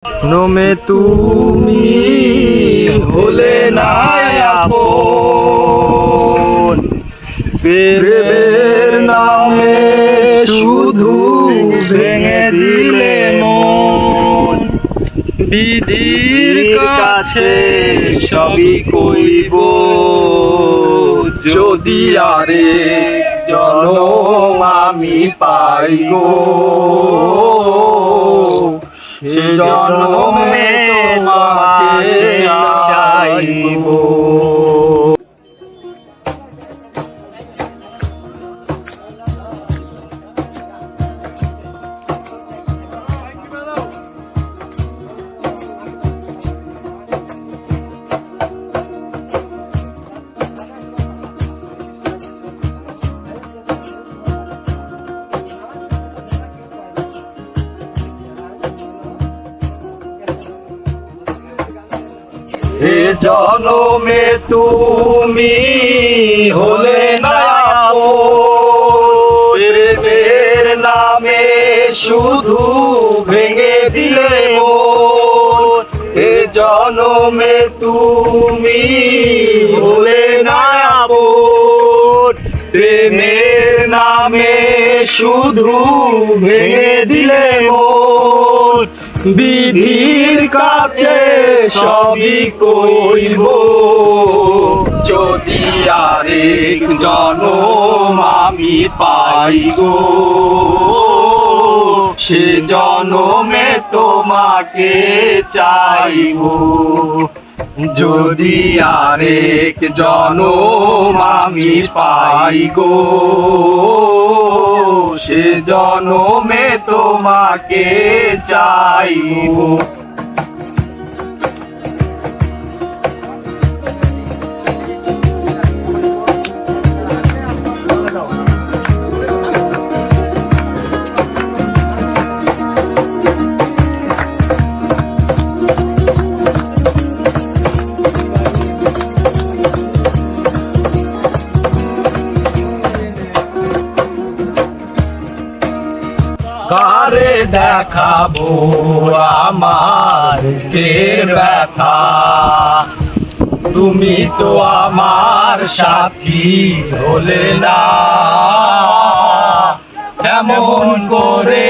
নমে তুমি হলে না আপন, প্রেমের নামে শুধু ভেঙে দিলে মন। বিধির কাছে সবই কইব, যদি আরে জনম আমি পাই গো, সে জনমে তোমাকে চাইব। এ জনমে তুমি হলে না আপন, প্রেমের নামে শুধু ভেঙে দিলে মন। এ জনমে তুমি হলে না আপন, প্রেমের নামে শুধু ভেঙে দিলে মন। বিধির কাছে সবই কইব, যদি আরেক জনম আমি পাই গো, সে জনমে তোমাকে চাইব। যদি আরেক জনম আমি পাই গো, সে জনমে তোমাকে চাইব। কারে দেখাবো আমার বুকের ব্যথা, তুমি তো আমার সাথী হলে না। এমন করে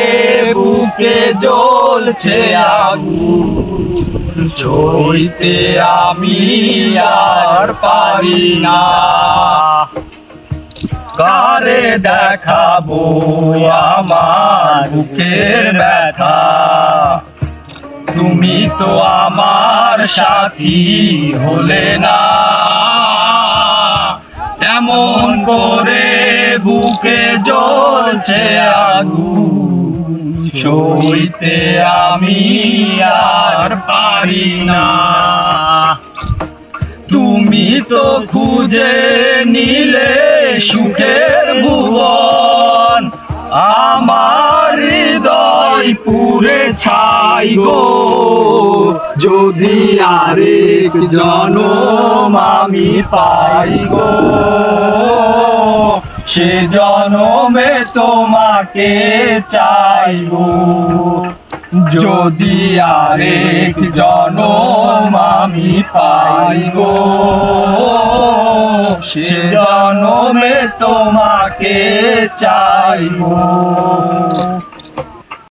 বুকে জ্বলছে আগুন, সইতে আমি আর পারি না। কারে দেখাবো আমার বুকের ব্যথা, তুমি তো আমার সাথী হলে না। এমন করে বুকে জ্বলছে আগুন, সইতে আমি আর পারি না। তুমি তো খুঁজে নিলে সুখের ভুবন, আমার হৃদয় পুরে ছাই গো। যদি আরেক জনম আমি পাই গো, সে জনমে তোমাকে চাইব। যদি আরেক জনম আমি পাই গো, সে জনমে তোমাকে চাইব।